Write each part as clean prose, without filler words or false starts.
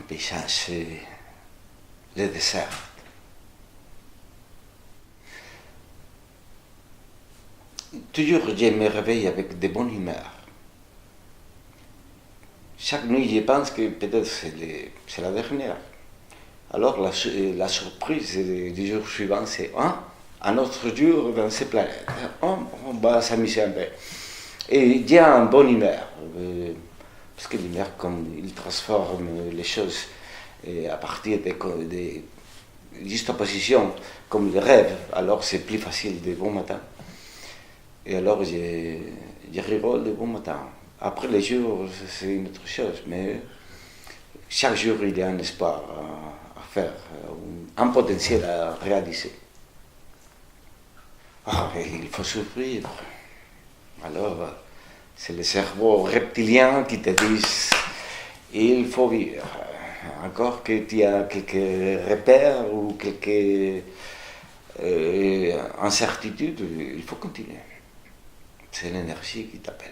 paysage, c'est le désert. Toujours, je me réveille avec de bonne humeur. Chaque nuit, je pense que peut-être c'est la dernière. Alors, la surprise du jour suivant, c'est un autre jour dans cette planète. On va s'amuser un peu. Et j'ai une bonne humeur. Parce que l'humeur, comme il transforme les choses à partir de juxtapositions, comme le rêve, alors c'est plus facile de bon matin. Et alors, je rigole de bon matin. Après les jours, c'est une autre chose, mais chaque jour, il y a un espoir à faire, un potentiel à réaliser. Il faut souffrir. Alors, c'est le cerveau reptilien qui te dit il faut vivre. Encore que tu as quelques repères ou quelques incertitudes, il faut continuer. C'est l'énergie qui t'appelle.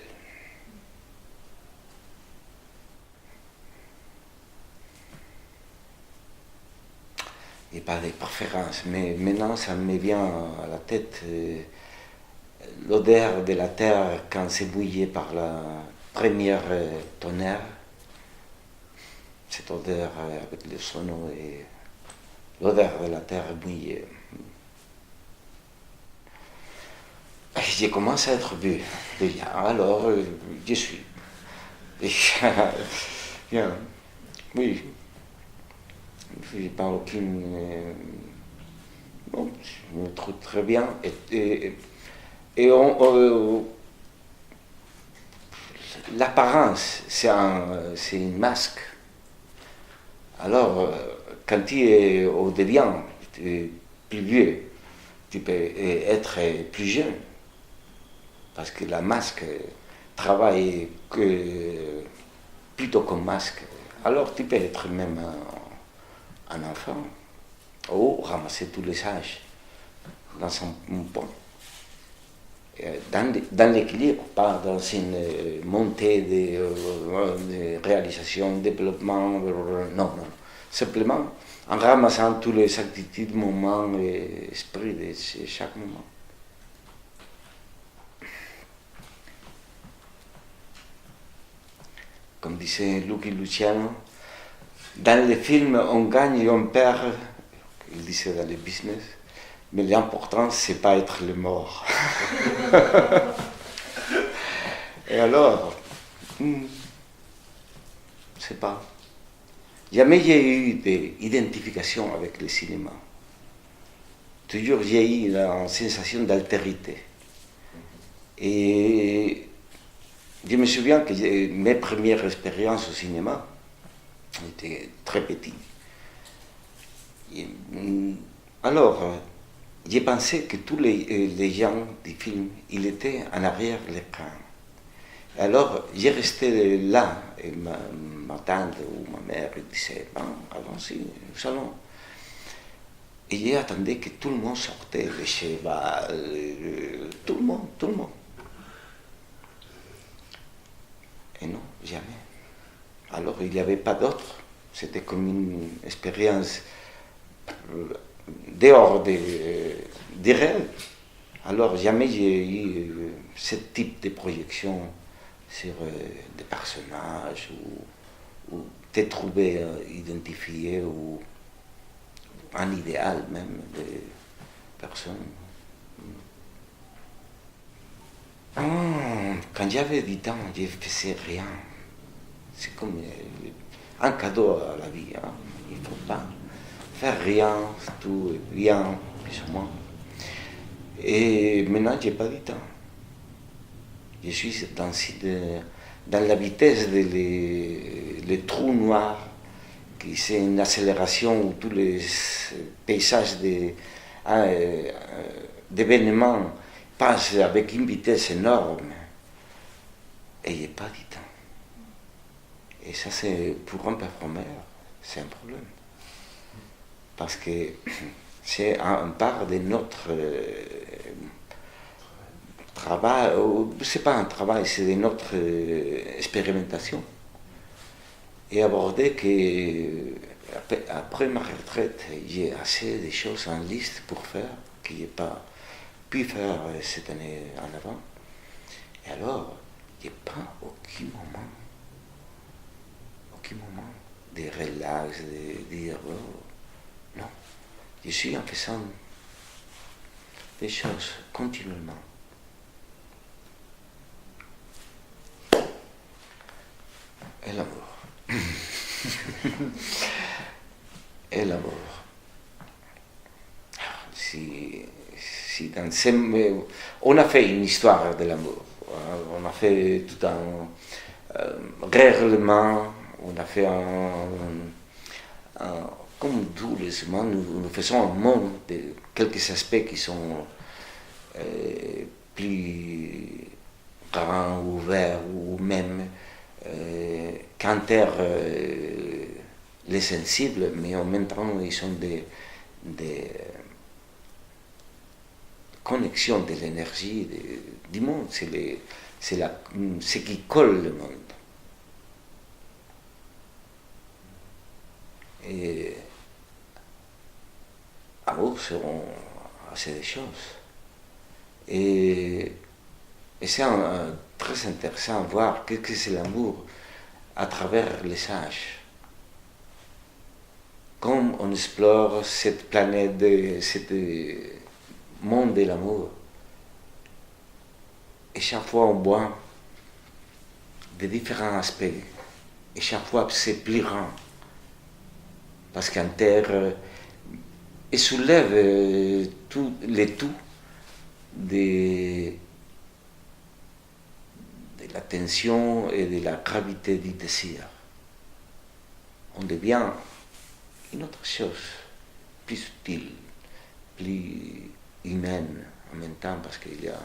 Il n'y a pas de préférence, mais maintenant ça me vient à la tête l'odeur de la terre quand c'est mouillé par la première tonnerre. Cette odeur avec le sono et l'odeur de la terre mouillée. Je commence à être vu. Bien, alors je suis. Bien. Oui. Je n'ai pas aucune. Bon, je me trouve très bien. Et l'apparence, c'est une masque. Alors, quand tu es au devient plus vieux, tu peux être plus jeune. Parce que la masque travaille plutôt comme masque. Alors, tu peux être même un enfant ou ramasser tous les âges dans son pont. Dans l'équilibre, pas dans une montée de réalisation, développement, non. Simplement en ramassant toutes les attitudes, moments et esprits de chaque moment. Comme disait Lucky Luciano, dans les films, on gagne et on perd, il disait dans le business, mais l'important, c'est pas être le mort. Et alors, c'est pas. Jamais j'ai eu d'identification avec le cinéma. Toujours j'ai eu la sensation d'altérité. Et je me souviens que mes premières expériences au cinéma étaient très petites. Alors, j'ai pensé que tous les gens du film, ils étaient en arrière de l'écran. Alors, j'ai resté là, et ma tante ou ma mère disait, bon, allons-y, nous allons. Et j'ai attendu que tout le monde sortait, les chevals, tout le monde. Et non, jamais. Alors, il n'y avait pas d'autre. C'était comme une expérience dehors des réels. Alors, jamais j'ai eu ce type de projection sur des personnages ou te trouver identifié ou un idéal même de personnes. Quand j'avais 10 ans, je ne faisais rien. C'est comme un cadeau à la vie. Hein. Il ne faut pas faire rien, tout est bien, plus ou moins. Et maintenant, je n'ai pas du temps. Je suis dans la vitesse des trous noirs, qui c'est une accélération où tous les paysages d'événements passent avec une vitesse énorme. Et il n'y a pas du temps. Et ça, c'est pour un performeur, c'est un problème. Parce que c'est une part de notre travail, c'est pas un travail, c'est de notre expérimentation. et aborder que après ma retraite, j'ai assez de choses en liste pour faire que je n'ai pas pu faire cette année en avant. Et alors, il n'y a pas aucun moment de relax, de dire oh, non. Je suis en faisant des choses continuellement. Et l'amour. Et l'amour. Si dans ces, on a fait une histoire de l'amour. On a fait tout un règlement, on a fait comme tous les humains, nous faisons un monde de quelques aspects qui sont plus grands, ouverts, ou même qu'enterrent les sensibles, mais en même temps ils sont des connexions de l'énergie du monde, c'est ce qui colle le monde. Et amour seront assez de choses. Et c'est très intéressant de voir qu'est-ce que c'est l'amour à travers les âges. Comme on explore cette planète, ce monde de l'amour, et chaque fois on voit de différents aspects, et chaque fois c'est plus grand, parce qu'en terre, il soulève tout de la tension et de la gravité du désir. On devient une autre chose, plus subtile, plus humaine en même temps, parce qu'il y a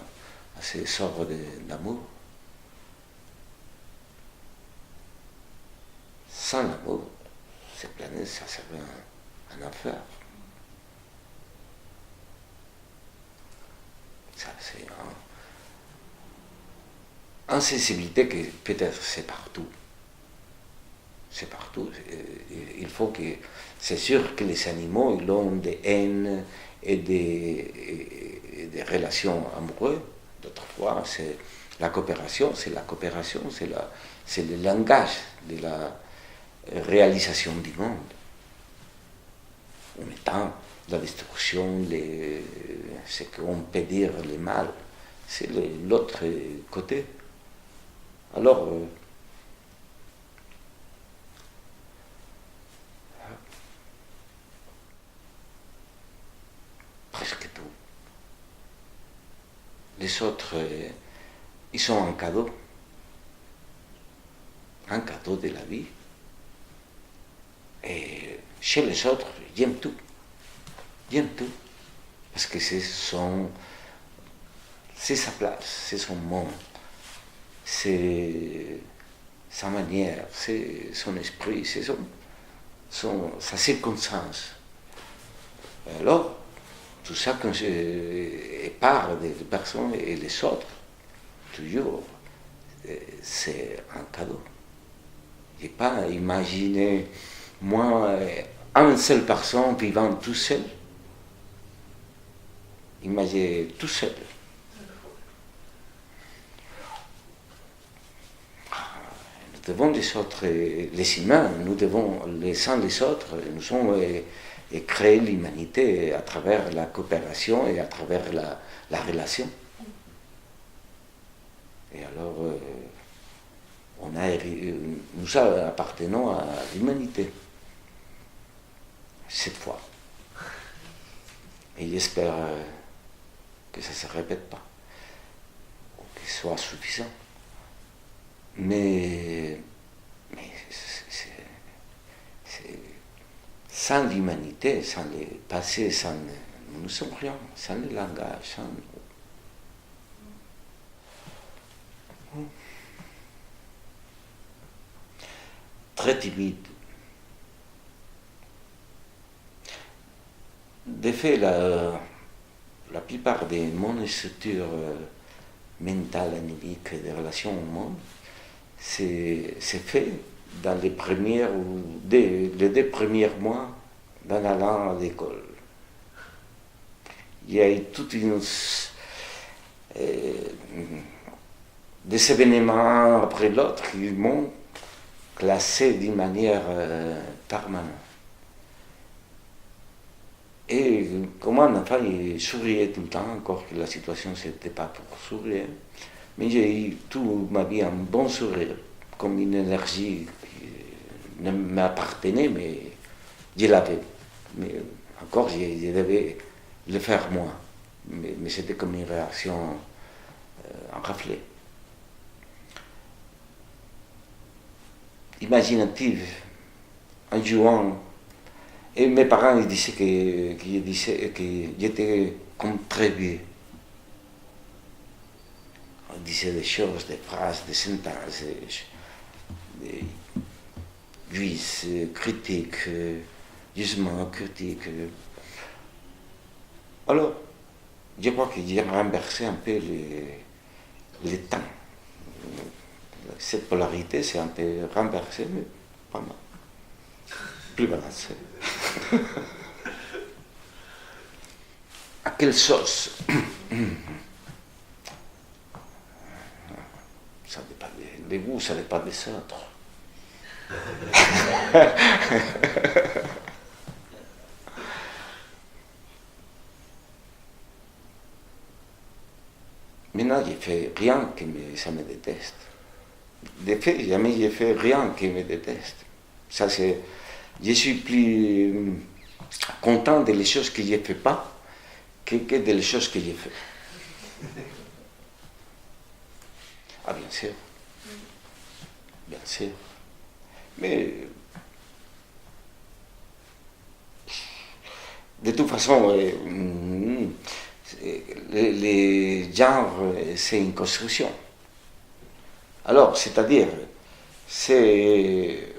assez sortes d'amour. Sans l'amour, cette planète, ça serait un enfer. Ça, c'est une insensibilité que peut-être c'est partout. C'est partout. Il faut que. C'est sûr que les animaux, ils ont des haines et des relations amoureuses. D'autres fois, c'est la coopération, c'est le langage de la réalisation du monde. En même temps, la destruction, ce qu'on peut dire le mal, c'est l'autre côté. Alors, presque tout. Les autres, ils sont un cadeau de la vie. Et chez les autres, j'aime tout. Parce que c'est sa place, c'est son monde, c'est sa manière, c'est son esprit, c'est sa circonstance. Alors, tout ça, quand je parle des personnes et les autres, toujours, c'est un cadeau. Je n'ai pas imaginé, moi, une seule personne vivant tout seul. Imaginez tout seul. Nous devons les autres, les humains, nous devons les uns les autres, nous avons créé l'humanité à travers la coopération et à travers la relation. Et alors, nous appartenons à l'humanité, cette fois. Et j'espère que ça ne se répète pas, ou qu'il soit suffisant. Mais sans l'humanité, sans le passé, nous ne sommes rien, sans le langage, sans... Très timide. De fait, la plupart de mon structure mentale, anémique, des relations au monde, c'est fait dans les premiers ou les 2 premiers mois en allant à l'école. Il y a eu toute une des événements après l'autre qui m'ont classé d'une manière permanente. Et comme un enfant, il souriait tout le temps, encore que la situation n'était pas pour sourire. Mais j'ai eu toute ma vie un bon sourire, comme une énergie qui ne m'appartenait, mais je l'avais. Mais encore, je devais le faire moi. Mais c'était comme une réaction en reflet. Imaginative, en jouant. Et mes parents ils disaient que j'étais comme très vieux. On disait des choses, des phrases, des sentences, des juges, critiques, jugements, critiques. Alors, je crois que j'ai renversé un peu les temps. Cette polarité s'est un peu renversée, mais pas mal. Plus balancée. À quelle sauce? Ça dépend des goûts, ça dépend des autres. Maintenant, je fais rien ça me déteste. De fait, jamais j'ai fait rien qui me déteste. Ça, c'est, je suis plus content des choses que je ne fais pas que des choses que j'ai fait. Ah, bien sûr. Bien sûr. Mais de toute façon, les genres, c'est une construction. Alors, c'est-à-dire, c'est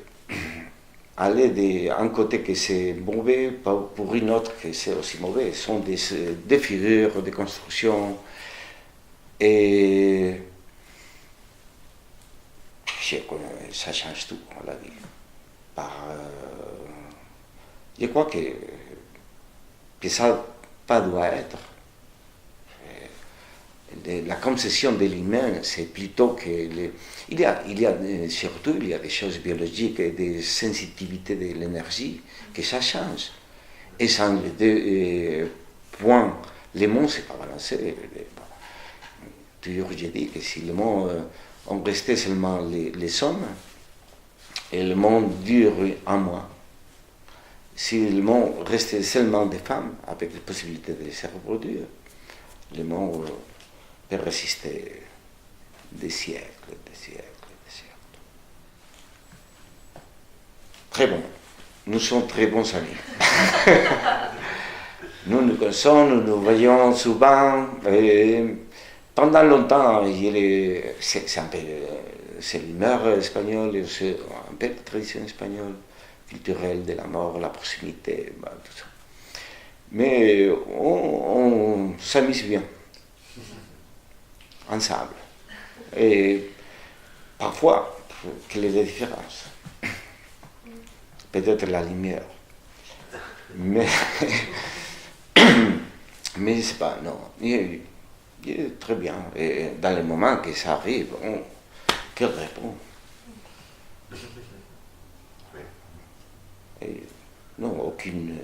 aller d'un côté que c'est mauvais pour une autre que c'est aussi mauvais. Ce sont des figures, des constructions. Et ça change tout, la vie. Je crois que ça pas doit être. La concession de l'humain, c'est plutôt que surtout il y a des choses biologiques et des sensitivités de l'énergie que ça change. Et sans les deux points, le monde c'est pas balancé. Toujours j'ai dit que si le monde on restait seulement les hommes, et le monde dure un mois. Si le monde restait seulement des femmes, avec les possibilités de se reproduire, le monde peut résister des siècles, des siècles, des siècles. Très bon. Nous sommes très bons amis. Nous nous connaissons, nous nous voyons souvent. Pendant longtemps, c'est un peu c'est l'humeur espagnole, c'est un peu la tradition espagnole, culturelle de la mort, la proximité, tout ça. Mais on s'amuse bien, ensemble. Et parfois, quelle est la différence? Peut-être la lumière. Mais c'est pas, non. Il est très bien. Et dans les moments que ça arrive, quelle réponse? Et non, aucune.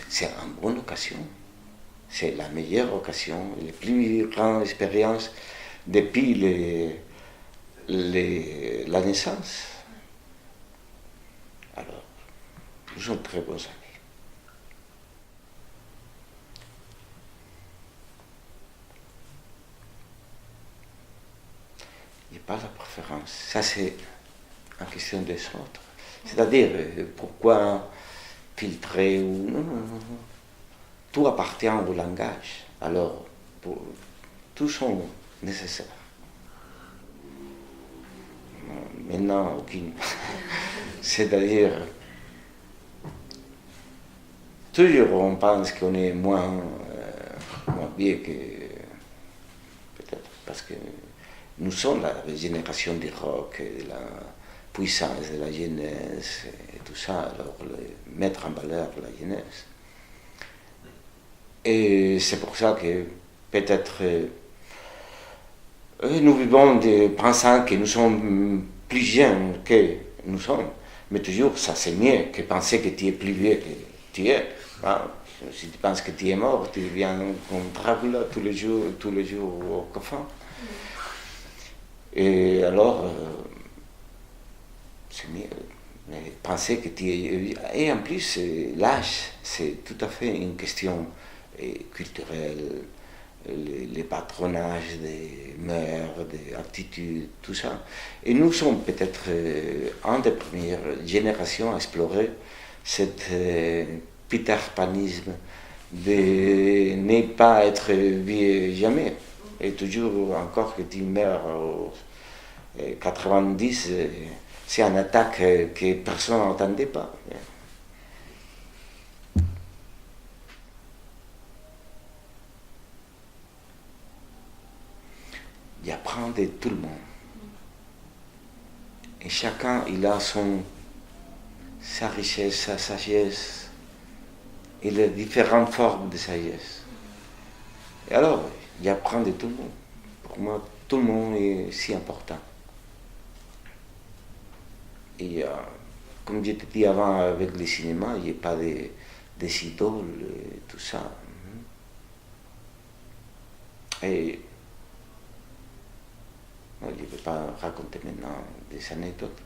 C'est une bonne occasion. C'est la meilleure occasion, la plus grande expérience depuis la naissance. Alors, nous sommes très bons amis. Il n'y a pas la préférence. Ça, c'est une question des autres. C'est-à-dire, pourquoi filtrer ou... Non. Tout appartient au langage. Alors, tous sont nécessaires. Maintenant, aucune. C'est-à-dire, toujours on pense qu'on est moins bien que... Peut-être parce que nous sommes la génération du rock, puissance de la jeunesse et tout ça, alors mettre en valeur la jeunesse. Et c'est pour ça que peut-être nous vivons pensant que nous sommes plus jeunes que nous sommes, mais toujours ça c'est mieux que penser que tu es plus vieux que tu es. Hein? Si tu penses que tu es mort, tu viens comme Dracula tous les jours au coffin. Et alors, c'est mieux. Mais penser que tu es... Et en plus, l'âge, c'est tout à fait une question culturelle, les patronages des mœurs, des attitudes, tout ça. Et nous sommes peut-être une des premières générations à explorer cet peter-panisme de ne pas être vieux jamais. Et toujours encore que tu meurs aux 90, c'est une attaque que personne n'entendait pas. Il apprend de tout le monde. Et chacun, il a sa richesse, sa sagesse, et les différentes formes de sagesse. Et alors, il apprend de tout le monde. Pour moi, tout le monde est si important. Et comme je te dis avant, avec le cinéma, il n'y a pas des idoles, tout ça. Et je ne vais pas raconter maintenant des anecdotes,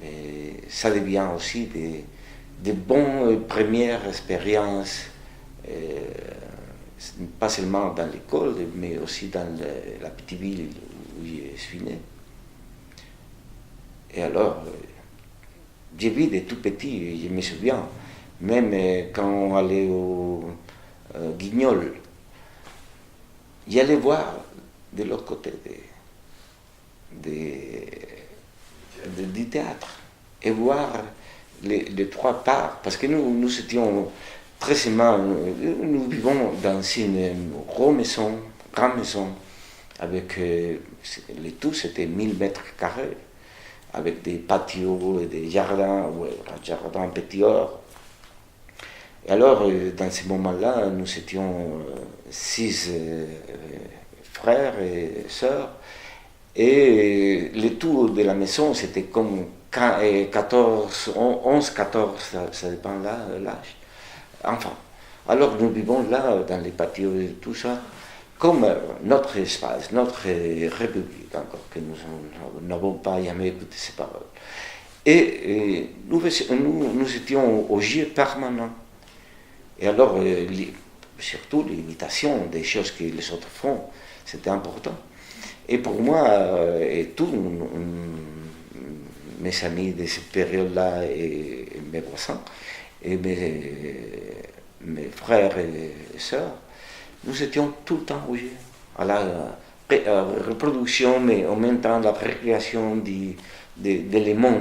mais ça devient aussi des bonnes premières expériences, pas seulement dans l'école, mais aussi dans la petite ville où je suis né. Et alors, j'ai vu des tout petits, je me souviens, même quand on allait au Guignol, j'allais voir de l'autre côté du théâtre et voir les trois parts, parce que nous étions très seulement, nous vivons dans une grande maison, avec le tout c'était 1000 mètres carrés, avec des patios et des jardins, un jardin petit or. Et alors, dans ce moment-là, nous étions 6 frères et sœurs, et le tout de la maison, c'était comme 11, 14, ça dépend là, l'âge, enfants. Alors nous vivons là, dans les patios et tout ça, comme notre espace, notre république, encore que nous n'avons pas jamais écouté ces paroles. Et nous étions au jeu permanent. Et alors, surtout l'imitation des choses que les autres font, c'était important. Et pour moi, et tous mes amis de cette période-là, et mes voisins, et mes frères et sœurs, nous étions tout le temps rouillés à la reproduction, mais en même temps la récréation d'éléments,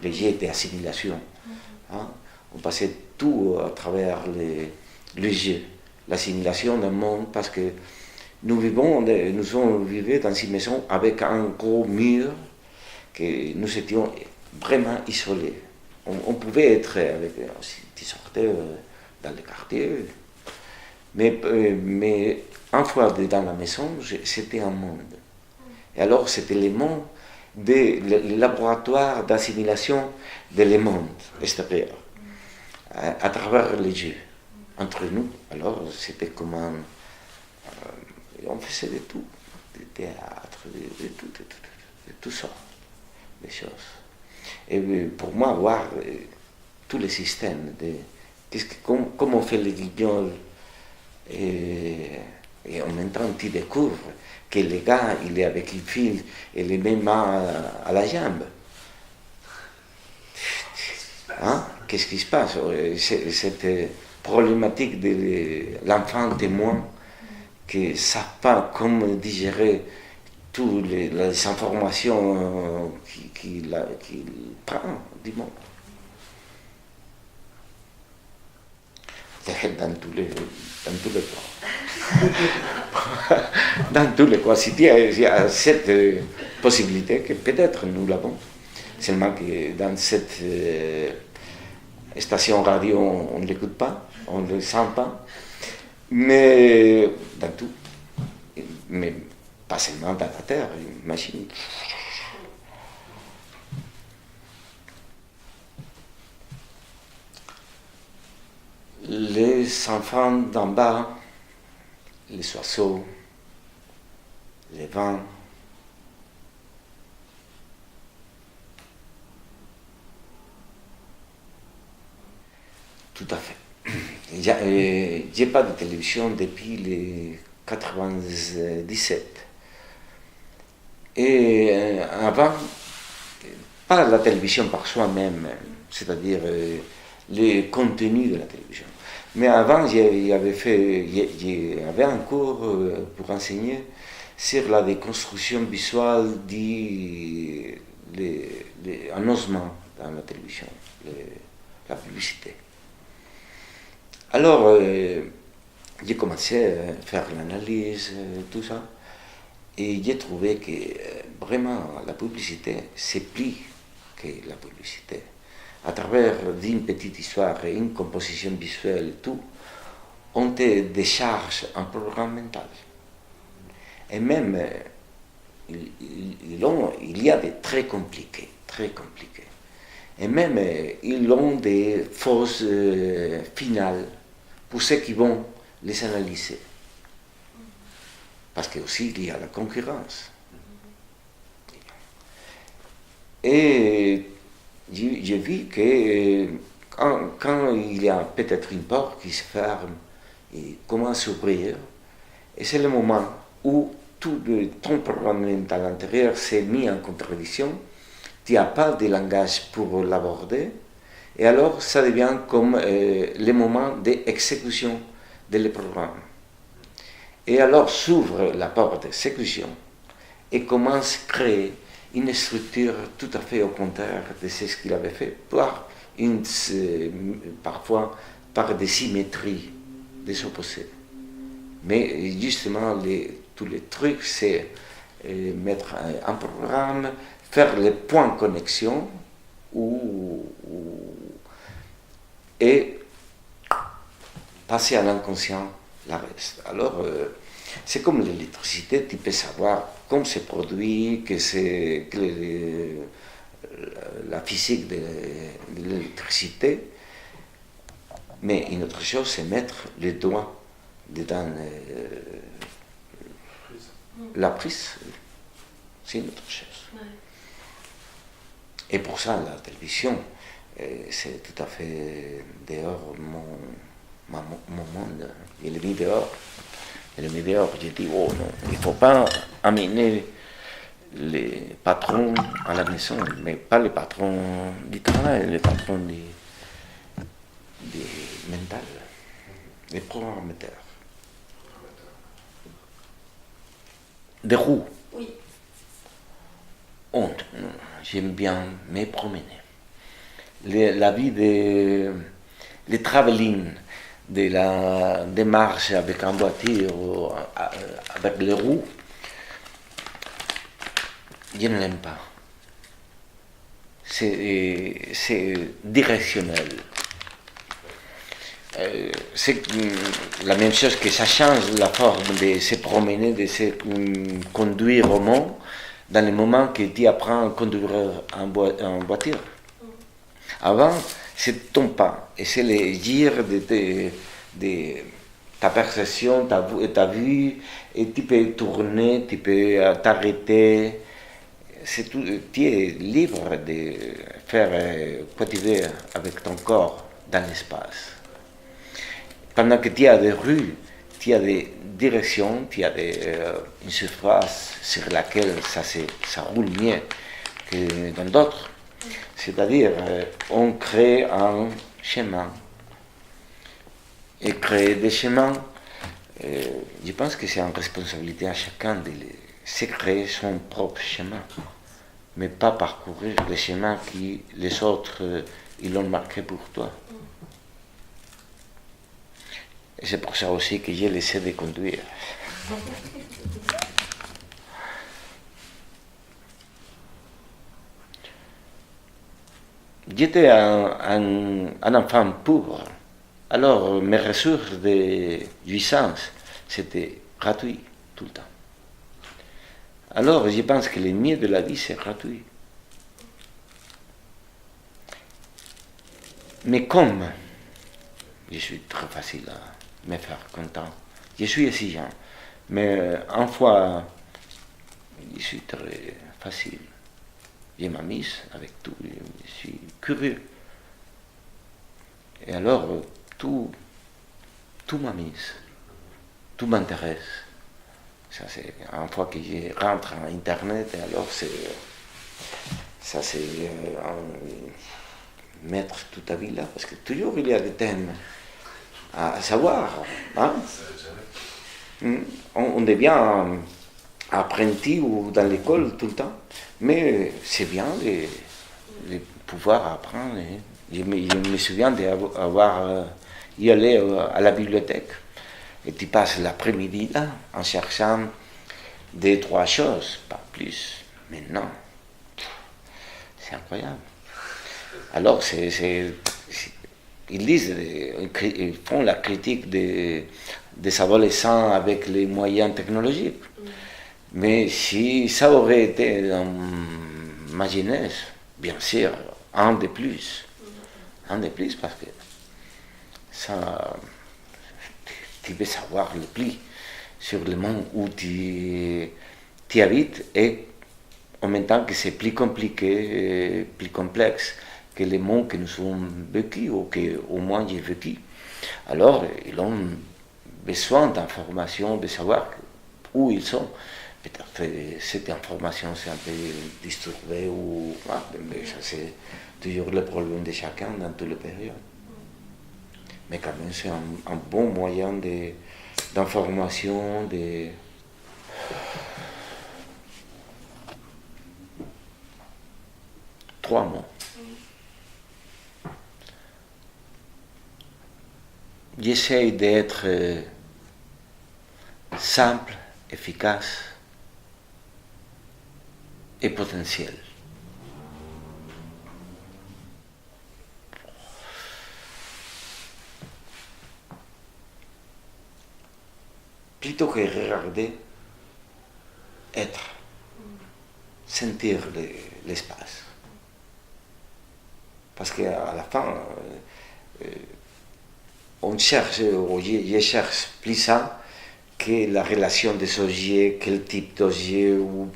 les jeux d'assimilation. Hein? On passait tout à travers les jeux, l'assimilation d'un monde, parce que nous vivions dans une maison avec un gros mur, que nous étions vraiment isolés. On pouvait être avec, si tu sortais dans le quartier, mais une fois dans la maison, c'était un monde. Et alors c'était le monde, le laboratoire d'assimilation des mondes extérieurs, à travers les jeux, entre nous. Alors c'était comme on faisait de tout, du théâtre, de tout ça, des choses. Et pour moi, voir tous les systèmes, comment on fait les guignols, et en même temps tu découvres que le gars, il est avec une fil et les mêmes mains à la jambe. Hein? Qu'est-ce qui se passe? Cette problématique de l'enfant témoin qui ne savent pas comment digérer toutes les informations qu'il prend du monde. Dans tous les cas. Dans tous les cas, il y a cette possibilité que peut-être nous l'avons. Seulement que dans cette station radio, on ne l'écoute pas, on ne le sent pas. Mais dans tout. Mais pas seulement dans la terre, une machine. Les enfants d'en bas, les oiseaux, les vents, tout à fait. J'ai pas de télévision depuis les 97. Et avant, pas la télévision par soi-même, c'est-à-dire les contenus de la télévision. Mais avant, j'avais un cours pour enseigner sur la déconstruction visuelle des annoncements dans la télévision, la publicité. Alors, j'ai commencé à faire l'analyse, tout ça, et j'ai trouvé que vraiment la publicité, c'est plus que la publicité. À travers d'une petite histoire et une composition visuelle et tout, on te décharge un programme mental. Et même, il y a des très compliqués. Et même, ils ont des fausses finales pour ceux qui vont les analyser. Parce qu'aussi, il y a la concurrence. Et j'ai vu que quand il y a peut-être une porte qui se ferme et commence à s'ouvrir, et c'est le moment où tout ton programme mental intérieur s'est mis en contradiction, tu n'as pas de langage pour l'aborder, et alors ça devient comme le moment d'exécution de programme. Et alors s'ouvre la porte d'exécution et commence à créer une structure tout à fait au contraire de ce qu'il avait fait, parfois par des symétries des opposés. Mais justement, tous les trucs, c'est mettre un programme, faire les points de connexion et passer à l'inconscient la reste. Alors, c'est comme l'électricité, tu peux savoir comment c'est produit, la physique de l'électricité, mais une autre chose, c'est mettre les doigts dans la prise. C'est une autre chose. Ouais. Et pour ça, la télévision, c'est tout à fait dehors mon monde. Il est mis dehors. Et le mis dehors, j'ai dit, oh non, il ne faut pas amener les patrons à la maison, mais pas les patrons du travail, les patrons du mental, les programmateurs. Des roues. Oui. Honte, j'aime bien me promener. La vie les travelling, de la démarche avec une voiture, avec les roues, je ne l'aime pas. C'est directionnel. C'est la même chose que ça change la forme de se promener, de se conduire au monde dans le moment que tu apprends à conduire en voiture. Avant, c'est ton pas et c'est le gire de ta perception, ta vue, et tu peux tourner, tu peux t'arrêter. Tu es libre de faire quoi tu veux avec ton corps dans l'espace. Pendant que tu as des rues, tu as des directions, tu as une surface sur laquelle ça roule mieux que dans d'autres. C'est-à-dire, on crée un chemin. Et créer des chemins, je pense que c'est une responsabilité à chacun de se créer son propre chemin, mais pas parcourir les chemins que les autres ils ont marqué pour toi. Et c'est pour ça aussi que j'ai laissé de conduire. j'étais un enfant pauvre. Alors, mes ressources de jouissance, c'était gratuit tout le temps. Alors, je pense que le mieux de la vie, c'est gratuit. Mais comme je suis très facile à me faire content, je suis exigeant, mais une fois, je suis très facile. Je m'amuse avec tout, je suis curieux. Et alors, tout m'amuse, tout m'intéresse. Ça, c'est une fois que je rentre en Internet, et alors ça c'est mettre toute ta vie là, parce que toujours il y a des thèmes à savoir. Hein? On devient apprenti ou dans l'école tout le temps, mais c'est bien de pouvoir apprendre. Je me souviens d'avoir y aller à la bibliothèque. Et tu passes l'après-midi là en cherchant deux, trois choses, pas plus. Mais non, c'est incroyable. Alors, ils disent, ils font la critique des adolescents avec les moyens technologiques. Mais si ça aurait été dans ma jeunesse, bien sûr, un de plus parce que ça, tu veux savoir le pli sur le monde où tu habites et en même temps que c'est plus compliqué, plus complexe que le monde que nous avons vécu ou que au moins j'ai vécu. Alors, ils ont besoin d'informations, de savoir où ils sont. Peut-être cette information c'est un peu disturbée ou mais ça c'est toujours le problème de chacun dans toutes les périodes. Mais quand même c'est un bon moyen d'information, de... Trois mots. J'essaie d'être simple, efficace et potentiel. Plutôt que regarder, être, sentir l'espace. Parce qu'à la fin, on cherche, ou je cherche plus ça que la relation des objets, quel type d'objet, ou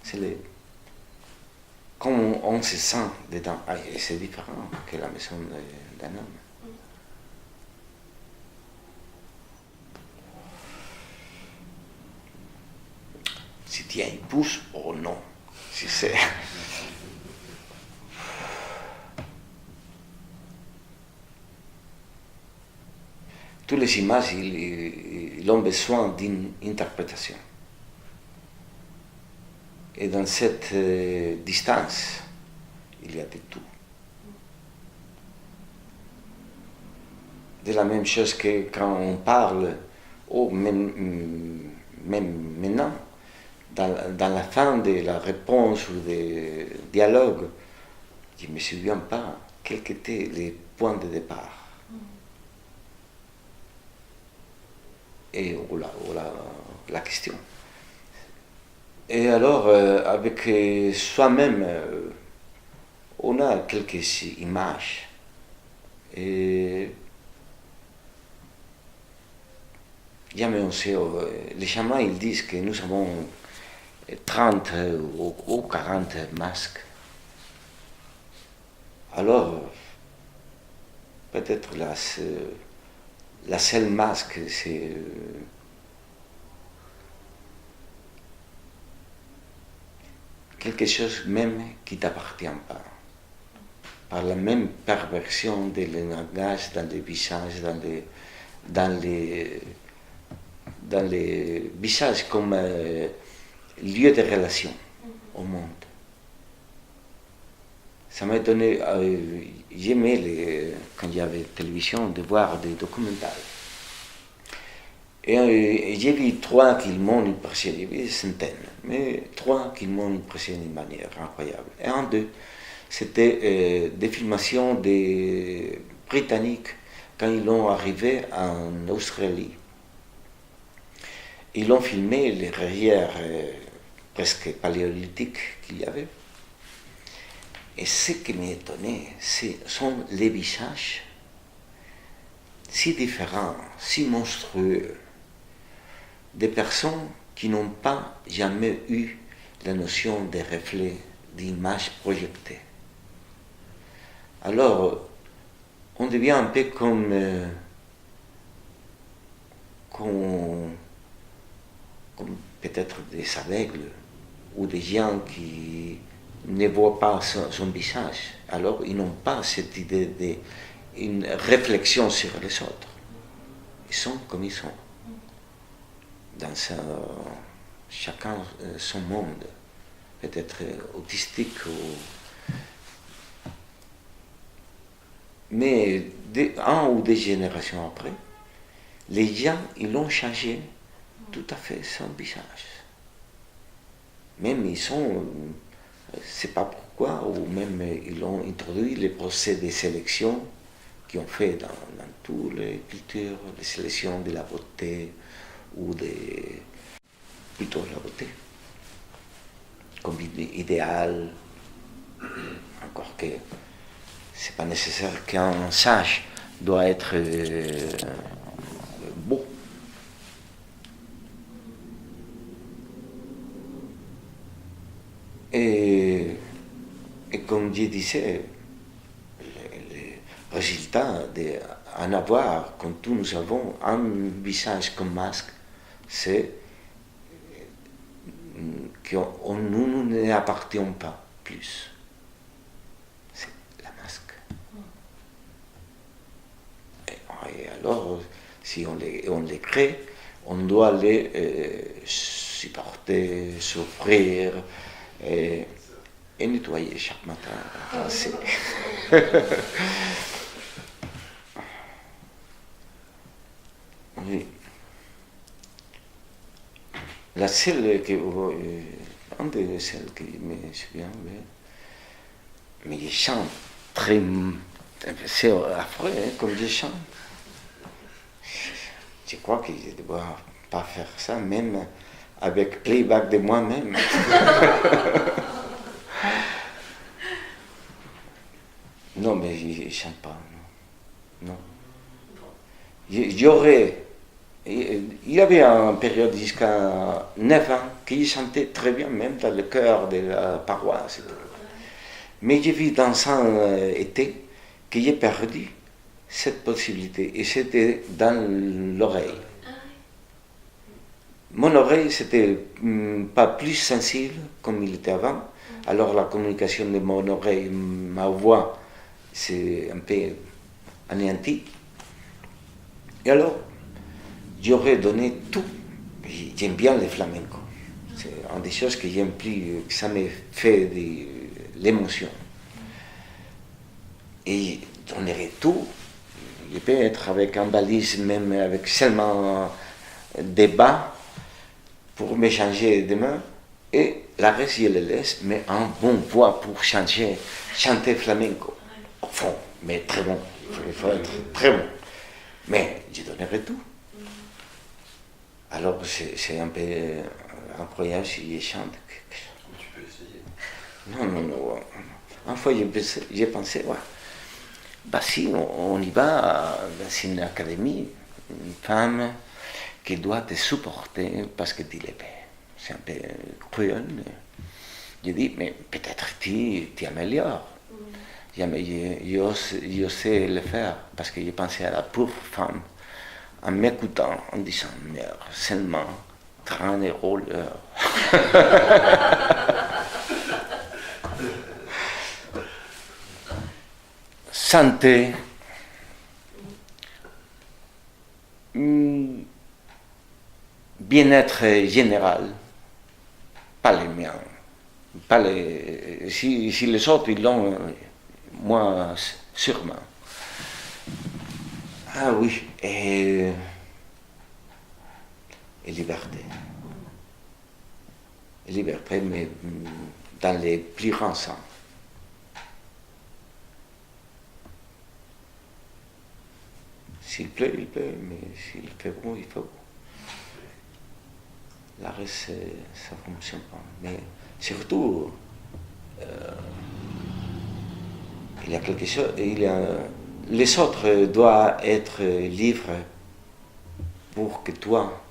c'est comment on se sent dedans. Et c'est différent que la maison d'un homme. Si tu as une pouce ou non. Si c'est... Toutes les images, ils ont besoin d'une interprétation. Et dans cette distance, il y a de tout. De la même chose que quand on parle, même maintenant, dans la fin de la réponse ou du dialogue, je ne me souviens pas quels étaient les points de départ. Et la question. Et alors, avec soi-même, on a quelques images. Et jamais on sait, les chamans ils disent que nous avons 30 ou 40 masques. Alors, peut-être la seule masque, c'est quelque chose même qui ne t'appartient pas. Par la même perversion de langage dans les visages, dans les visages comme lieu de relation au monde. Ça m'a donné, j'aimais quand il y avait télévision de voir des documentaires. Et j'ai vu 3 qui m'ont impressionné, j'ai vu des centaines, mais 3 qui m'ont impressionné d'une manière incroyable. Et un d'eux, c'était des filmations des Britanniques quand ils ont arrivé en Australie. Ils ont filmé les rivières presque paléolithiques qu'il y avait. Et ce qui m'étonnait, sont les visages si différents, si monstrueux, des personnes qui n'ont pas jamais eu la notion des reflets, d'images projetées. Alors, on devient un peu comme peut-être des aveugles ou des gens qui ne voient pas son visage. Alors, ils n'ont pas cette idée d'une réflexion sur les autres. Ils sont comme ils sont. Chacun son monde, peut-être autistique. Mais un ou deux générations après, les gens, ils ont changé tout à fait son visage. Même ils sont, c'est pas pourquoi, ou même ils ont introduit les procès de sélection qui ont fait dans toutes les cultures, les sélections de la beauté, ou plutôt la beauté, comme idéal, encore que c'est pas nécessaire qu'un sage doit être beau. Et comme je disais, le résultat d'en avoir, comme tous nous avons, un visage comme masque, c'est que nous n'appartenons pas plus. C'est la masque. Et alors, si on les crée, on doit les supporter, souffrir et nettoyer chaque matin. Oui. La seule un de celles qui me souvient, mais il chante très. C'est affreux, hein, comme je chante. Je crois que je ne dois pas faire ça, même avec playback de moi-même. Non, mais je ne chante pas. Non. Il y avait une période jusqu'à 9 ans qui chantait très bien, même dans le chœur de la paroisse. Mais j'ai vu dans un été que j'ai perdu cette possibilité, et c'était dans l'oreille. Mon oreille, c'était pas plus sensible comme il était avant, alors la communication de mon oreille, ma voix, c'est un peu anéantie. Et alors, j'aurais donné tout. J'aime bien le flamenco. C'est une des choses que j'aime plus, que ça me fait de l'émotion. Et je donnerai tout. Je peux être avec un valise, même avec seulement des bas pour me changer de main. Et la reste, je le laisse, mais en bonne voix pour chanter flamenco. Au fond, mais très bon. Il faut être très bon. Mais je donnerai tout. Alors c'est un peu incroyable si je chante. Tu peux essayer. Non. Une fois j'ai pensé, ouais, bah si on y va dans une académie, une femme qui doit te supporter parce que tu l'es belle. C'est un peu cruel. Je dis, mais peut-être tu améliores. Je sais le faire parce que j'ai pensé à la pauvre femme en m'écoutant, en disant, merde, seulement 30 € l'heure. Santé, bien-être général, pas les miens. Si les autres ils l'ont, moi sûrement. Ah oui, et liberté. Liberté, mais dans les plus grands sens. S'il pleut, il pleut, mais s'il fait beau, il fait beau. La reste, ça ne fonctionne pas. Mais surtout, il y a quelque chose, les autres doivent être libres pour que toi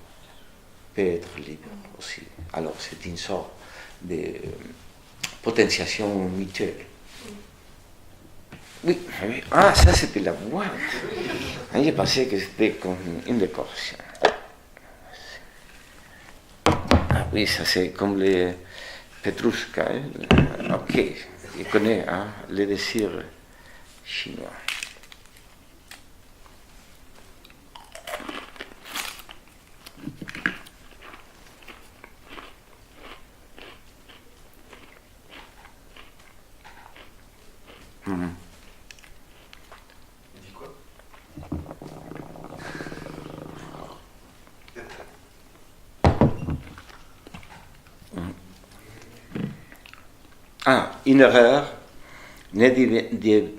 peux être libre aussi. Alors c'est une sorte de potentiation mutuelle. Oui, oui. Ah, ça c'était la boîte. J'ai pensé que c'était comme une décoration. Ah oui, ça c'est comme les Petrouchka. Hein? Ok, je connais hein, les désirs chinois. Il dit quoi? Ah, une erreur ne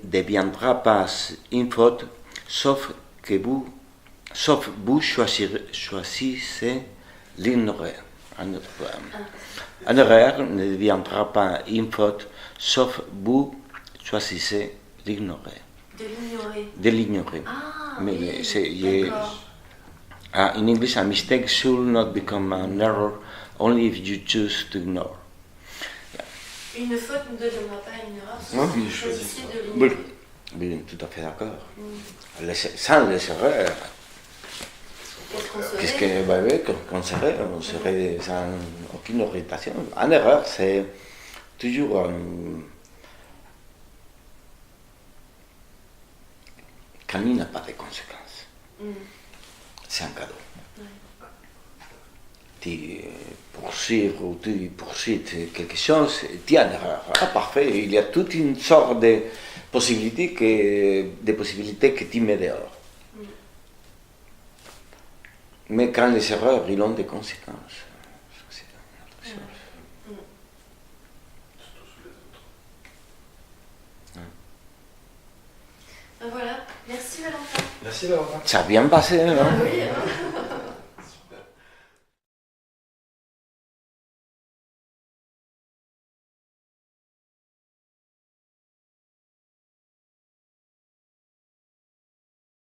deviendra pas une faute, sauf vous choisissez l'ignorer. Une erreur ne deviendra pas une faute, sauf vous choisissez l'ignorer. De l'ignorer. Ah, Mais oui, d'accord. In English, a mistake should not become an error only if you choose to ignore. Une faute ne deviendra pas une erreur, Non, sauf si oui, vous je choisissez choisis de ça. l'ignorer. Oui, tout à fait d'accord. Sans les erreurs, Qu'est-ce qu'on serait? puisque bah, oui, on serait sans aucune orientation. En erreur, c'est toujours quand il n'a pas de conséquences. C'est un cadeau. Tu poursuivre ou tu poursuis quelque chose, tu as une erreur. Ah, parfait, il y a toute une sorte de possibilités que tu mets dehors. Mais quand les erreurs, ils ont des conséquences, c'est une autre chose. Surtout sous les autres. Ben voilà, merci Valentin. Merci Valentin. Ça a bien passé, non? Oui, hein.